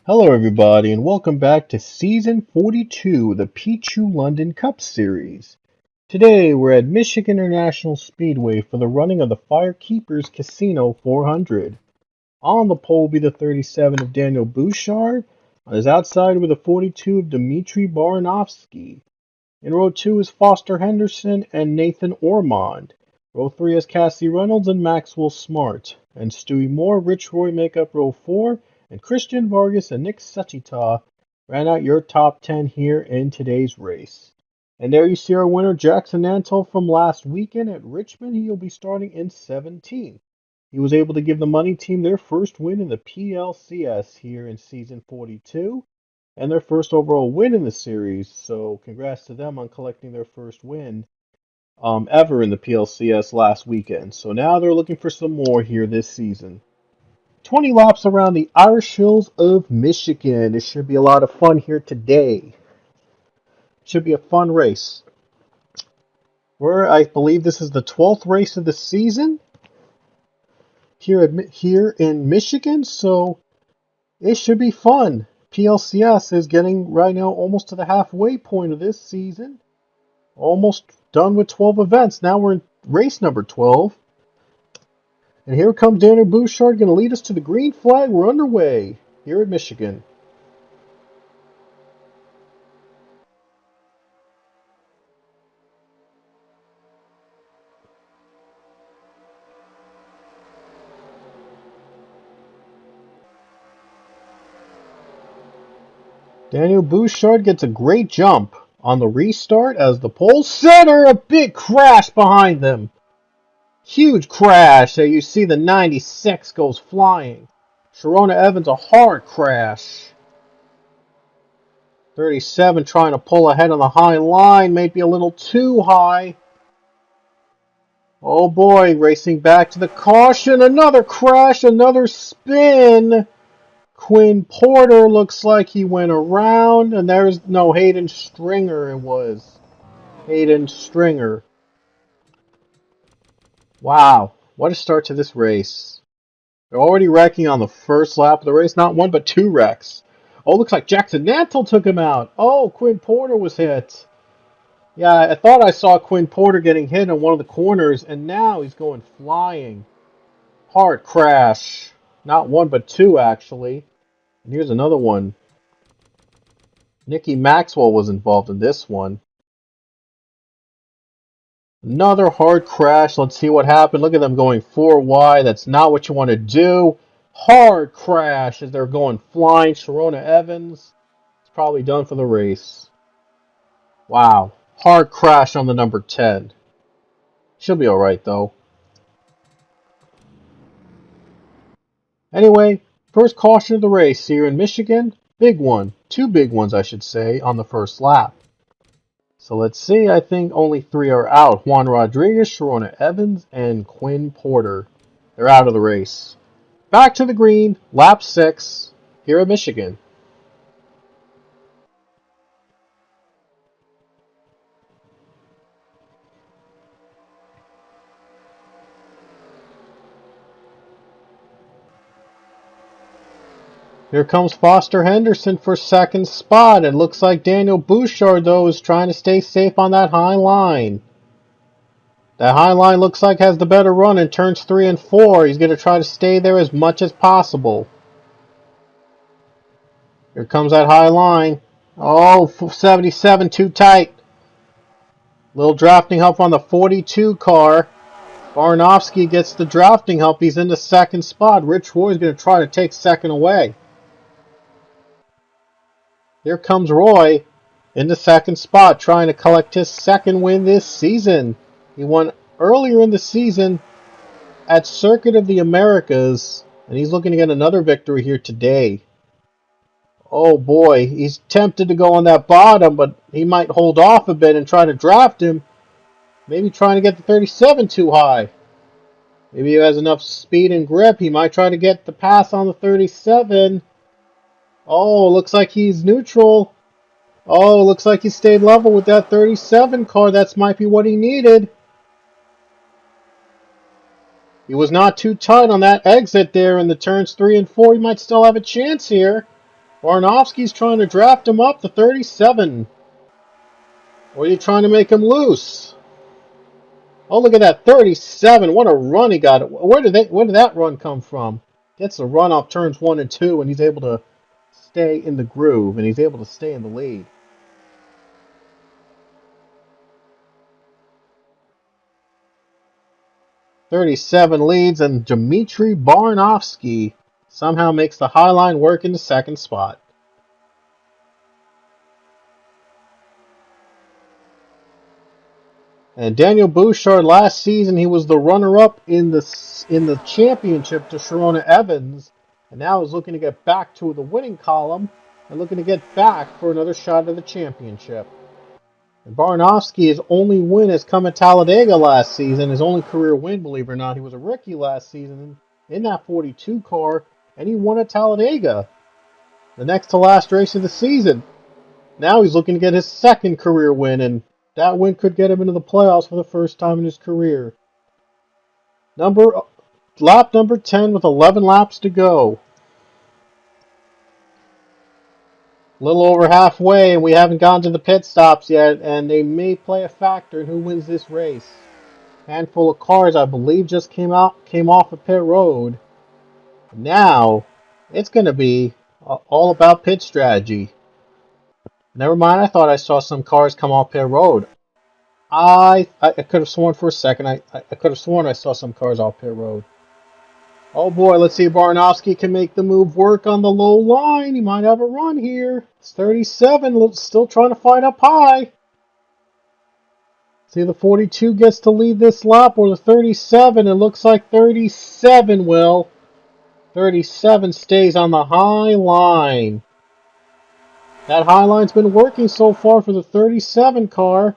Hello, everybody, and welcome back to Season 42 of the Pichu London Cup Series. Today, we're at Michigan International Speedway for the running of the Firekeepers Casino 400. On the pole will be the 37 of Daniel Bouchard. On his outside will be the 42 of Dmitry Baranovsky. In row 2 is Foster Henderson and Nathan Ormond. Row 3 has Cassie Reynolds and Maxwell Smart. And Stewie Moore, Rich Roy make up row 4. And Christian Vargas and Nick Sachita ran out your top 10 here in today's race. And there you see our winner, Jackson Nantel from last weekend at Richmond. He'll be starting in 17th. He was able to give the money team their first win in the PLCS here in season 42 and their first overall win in the series. So congrats to them on collecting their first win ever in the PLCS last weekend. So now they're looking for some more here this season. 20 laps around the Irish Hills of Michigan. It should be a lot of fun here today. Should be a fun race. I believe this is the 12th race of the season here in Michigan, so it should be fun. PLCS is getting right now almost to the halfway point of this season. Almost done with 12 events. Now we're in race number 12. And here comes Daniel Bouchard going to lead us to the green flag. We're underway here at Michigan. Daniel Bouchard gets a great jump on the restart as the pole center. A big crash behind them. Huge crash. There you see the 96 goes flying. Sharona Evans, a hard crash. 37 trying to pull ahead on the high line. Maybe a little too high. Oh boy, racing back to the caution. Another crash, another spin. Quinn Porter looks like he went around. And there's no Hayden Stringer, it was. Hayden Stringer. Wow, what a start to this race. They're already wrecking on the first lap of the race. Not one, but two wrecks. Oh, looks like Jackson Nantel took him out. Oh, Quinn Porter was hit. Yeah, I thought I saw Quinn Porter getting hit in one of the corners, and now he's going flying. Hard crash. Not one, but two, actually. And here's another one. Nikki Maxwell was involved in this one. Another hard crash. Let's see what happened. Look at them going 4 wide. That's not what you want to do. Hard crash as they're going flying. Sharona Evans is probably done for the race. Wow. Hard crash on the number 10. She'll be alright, though. Anyway, first caution of the race here in Michigan. Big one. Two big ones, I should say, on the first lap. So let's see. I think only 3 are out. Juan Rodriguez, Sharona Evans, and Quinn Porter. They're out of the race. Back to the green, lap 6, here at Michigan. Here comes Foster Henderson for second spot. It looks like Daniel Bouchard, though, is trying to stay safe on that high line. That high line looks like has the better run in turns 3 and 4. He's going to try to stay there as much as possible. Here comes that high line. Oh, 77, too tight. Little drafting help on the 42 car. Barnofsky gets the drafting help. He's in the second spot. Rich Roy is going to try to take second away. Here comes Roy in the second spot, trying to collect his second win this season. He won earlier in the season at Circuit of the Americas, and he's looking to get another victory here today. Oh boy, he's tempted to go on that bottom, but he might hold off a bit and try to draft him. Maybe trying to get the 37 too high. Maybe he has enough speed and grip. He might try to get the pass on the 37. Oh, looks like he's neutral. Oh, looks like he stayed level with that 37 car. That might be what he needed. He was not too tight on that exit there in the turns 3 and 4. He might still have a chance here. Barnofsky's trying to draft him up to 37. Or are you trying to make him loose? Oh, look at that, 37. What a run he got. Where did that run come from? Gets the run off turns 1 and 2, and he's able to stay in the groove, and he's able to stay in the lead. .37 leads, and Dmitry Barnofsky somehow makes the high line work in the second spot. And Daniel Bouchard, last season, he was the runner-up in the championship to Sharona Evans, and now is looking to get back to the winning column and looking to get back for another shot at the championship. And Barnofsky, his only win has come at Talladega last season, his only career win, believe it or not. He was a rookie last season in that 42 car, and he won at Talladega, the next to last race of the season. Now he's looking to get his second career win, and that win could get him into the playoffs for the first time in his career. Lap number 10 with 11 laps to go. A little over halfway, and we haven't gone to the pit stops yet, and they may play a factor in who wins this race. Handful of cars, I believe, just came off of pit road. Now, it's going to be all about pit strategy. Never mind, I thought I saw some cars come off pit road. I could have sworn for a second, I could have sworn I saw some cars off pit road. Oh boy, let's see if Barnofsky can make the move work on the low line. He might have a run here. It's 37, still trying to fight up high. See if the 42 gets to lead this lap or the 37. It looks like 37 will. 37 stays on the high line. That high line's been working so far for the 37 car.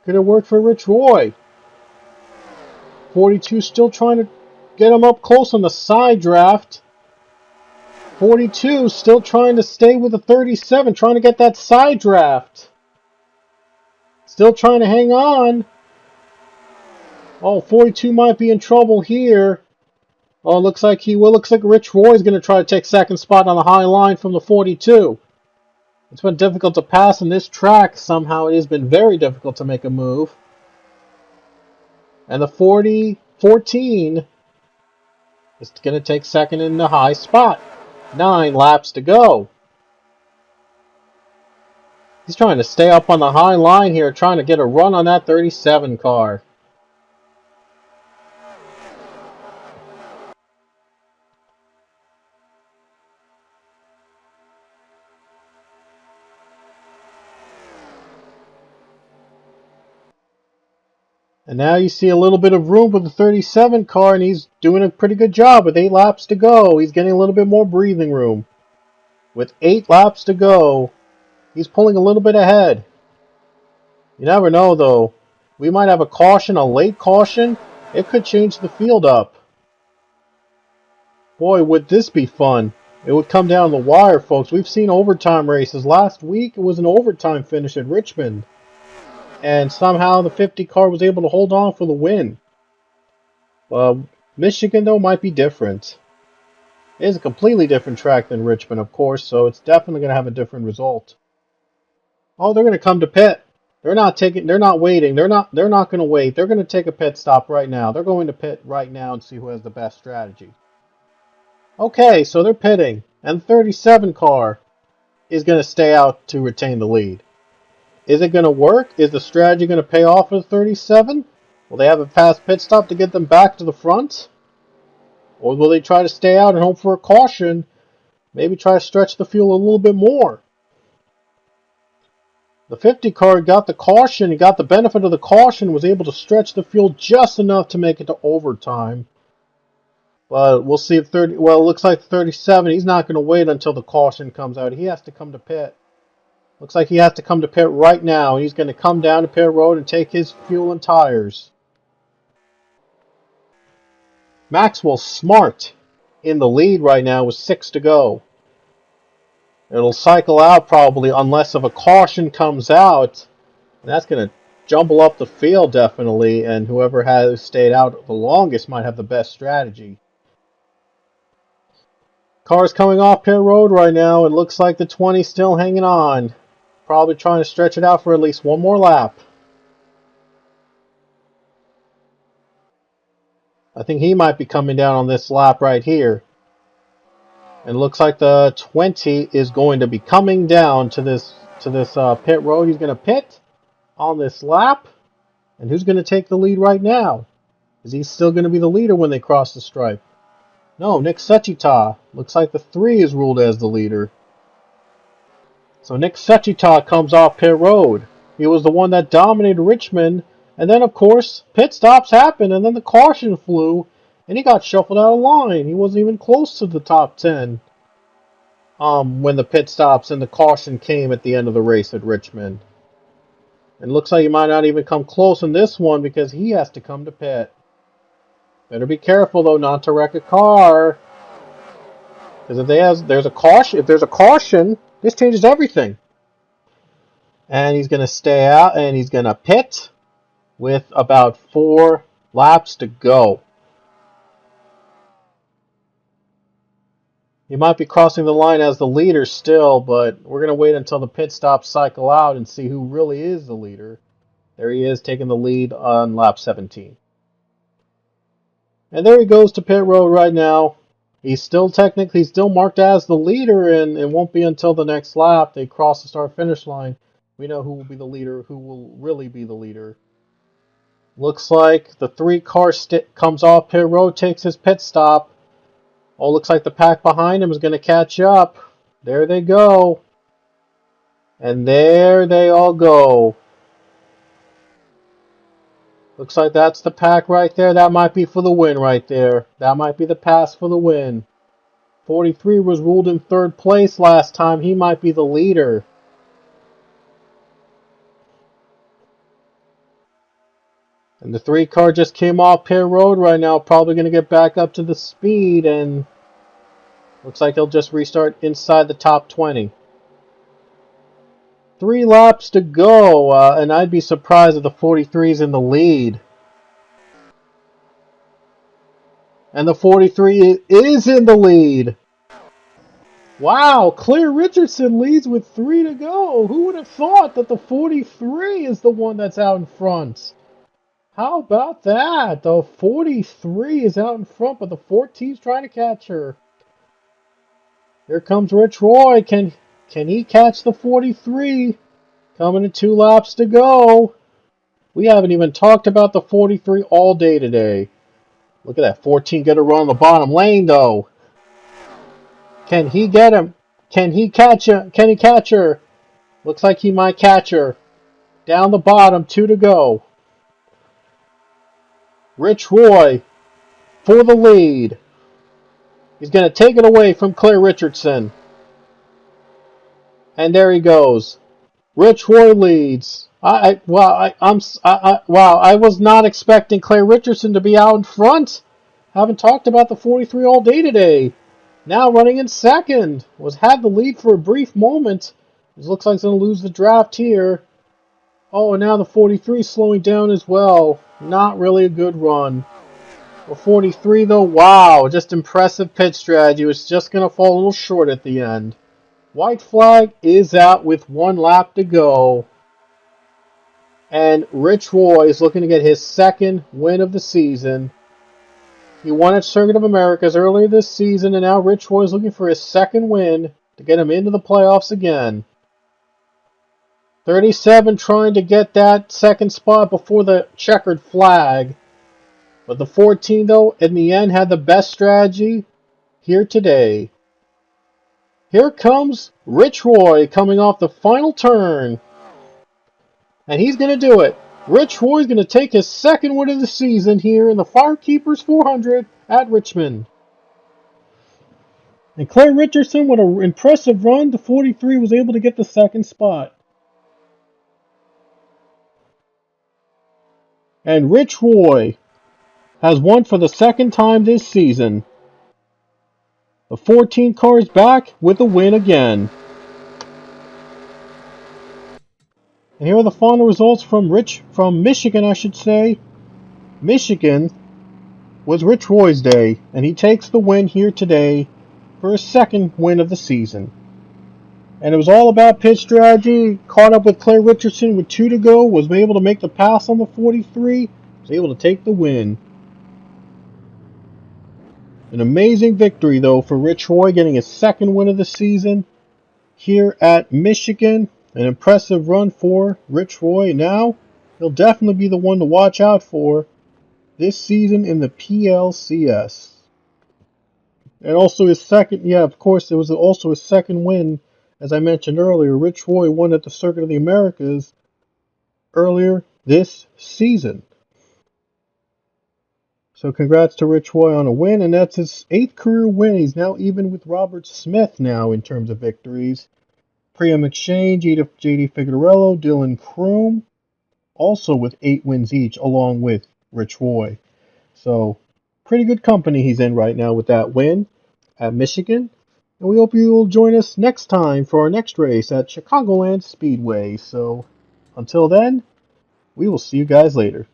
Could it work for Rich Roy? 42 still trying to get him up close on the side draft. 42 still trying to stay with the 37, trying to get that side draft. Still trying to hang on. Oh, 42 might be in trouble here. Oh, looks like Rich Roy is going to try to take second spot on the high line from the 42. It's been difficult to pass on this track. Somehow it has been very difficult to make a move. And the 14 is going to take second in the high spot. 9 laps to go. He's trying to stay up on the high line here, trying to get a run on that 37 car. And now you see a little bit of room with the 37 car, and he's doing a pretty good job with 8 laps to go. He's getting a little bit more breathing room. With 8 laps to go, he's pulling a little bit ahead. You never know, though. We might have a caution, a late caution. It could change the field up. Boy, would this be fun. It would come down the wire, folks. We've seen overtime races. Last week, it was an overtime finish at Richmond. And somehow the 50 car was able to hold on for the win. Michigan, though, might be different. It is a completely different track than Richmond, of course, so it's definitely going to have a different result. Oh, they're going to come to pit. They're not waiting. They're not going to wait. They're going to take a pit stop right now. They're going to pit right now and see who has the best strategy. Okay, so they're pitting, and the 37 car is going to stay out to retain the lead. Is it going to work? Is the strategy going to pay off for the 37? Will they have a fast pit stop to get them back to the front? Or will they try to stay out and hope for a caution? Maybe try to stretch the field a little bit more. The 50 car got the caution. He got the benefit of the caution, was able to stretch the field just enough to make it to overtime. But we'll see if it looks like 37, he's not going to wait until the caution comes out. He has to come to pit. Looks like he has to come to pit right now. He's going to come down to pit road and take his fuel and tires. Maxwell Smart in the lead right now with 6 to go. It'll cycle out probably unless if a caution comes out. And that's going to jumble up the field definitely. And whoever has stayed out the longest might have the best strategy. Cars coming off pit road right now. It looks like the 20 still hanging on. Probably trying to stretch it out for at least one more lap. I think he might be coming down on this lap right here. And it looks like the 20 is going to be coming down to this pit road. He's going to pit on this lap. And who's going to take the lead right now? Is he still going to be the leader when they cross the stripe? No, Nick Sechita. Looks like the 3 is ruled as the leader. So Nick Sechita comes off pit road. He was the one that dominated Richmond. And then, of course, pit stops happened. And then the caution flew. And he got shuffled out of line. He wasn't even close to the top 10. When the pit stops and the caution came at the end of the race at Richmond. It looks like he might not even come close in this one because he has to come to pit. Better be careful though not to wreck a car. Because if there's a caution, this changes everything. And he's going to stay out and he's going to pit with about 4 laps to go. He might be crossing the line as the leader still, but we're going to wait until the pit stops cycle out and see who really is the leader. There he is, taking the lead on lap 17. And there he goes to pit road right now. He's still marked as the leader, and it won't be until the next lap they cross the start-finish line. We know who will be the leader, who will really be the leader. Looks like the 3 car comes off pit road, takes his pit stop. Oh, looks like the pack behind him is going to catch up. There they go. And there they all go. Looks like that's the pack right there. That might be for the win right there. That might be the pass for the win. 43 was ruled in 3rd place last time. He might be the leader. And the 3 car just came off pit road right now. Probably going to get back up to the speed. And looks like he'll just restart inside the top 20. 3 laps to go. And I'd be surprised if the 43 is in the lead. And the 43 is in the lead. Wow, Claire Richardson leads with 3 to go. Who would have thought that the 43 is the one that's out in front? How about that? The 43 is out in front, but the 14's trying to catch her. Here comes Rich Roy. Can he catch the 43? Coming in 2 laps to go. We haven't even talked about the 43 all day today. Look at that 14 get a run on the bottom lane, though. Can he get him? Can he catch her? Can he catch her? Looks like he might catch her. Down the bottom, 2 to go. Rich Roy for the lead. He's going to take it away from Claire Richardson. And there he goes. Rich Roy leads. I was not expecting Claire Richardson to be out in front. Haven't talked about the 43 all day today. Now running in 2nd. Had the lead for a brief moment. It looks like he's going to lose the draft here. Oh, and now the 43 slowing down as well. Not really a good run. The 43 though, wow, just impressive pit strategy. It was just going to fall a little short at the end. White flag is out with 1 lap to go. And Rich Roy is looking to get his 2nd win of the season. He won at Circuit of Americas earlier this season, and now Rich Roy is looking for his 2nd win to get him into the playoffs again. 37 trying to get that 2nd spot before the checkered flag. But the 14, though, in the end had the best strategy here today. Here comes Rich Roy coming off the final turn. And he's going to do it. Rich Roy is going to take his 2nd win of the season here in the Firekeepers 400 at Richmond. And Claire Richardson, with an impressive run, the 43 was able to get the 2nd spot. And Rich Roy has won for the 2nd time this season. The 14 car is back with a win again. And here are the final results from Michigan, I should say. Michigan was Rich Roy's day, and he takes the win here today for his second win of the season. And it was all about pit strategy. Caught up with Claire Richardson with 2 to go. Was able to make the pass on the 43. Was able to take the win. An amazing victory, though, for Rich Roy, getting his second win of the season here at Michigan. An impressive run for Rich Roy. Now, he'll definitely be the one to watch out for this season in the PLCS. And also his second, yeah, of course, it was also his second win. As I mentioned earlier, Rich Roy won at the Circuit of the Americas earlier this season. So congrats to Rich Roy on a win, and that's his 8th career win. He's now even with Robert Smith now in terms of victories. Priya McShane, JD Figueroa, Dylan Kroom, also with 8 wins each, along with Rich Roy. So pretty good company he's in right now with that win at Michigan. And we hope you will join us next time for our next race at Chicagoland Speedway. So until then, we will see you guys later.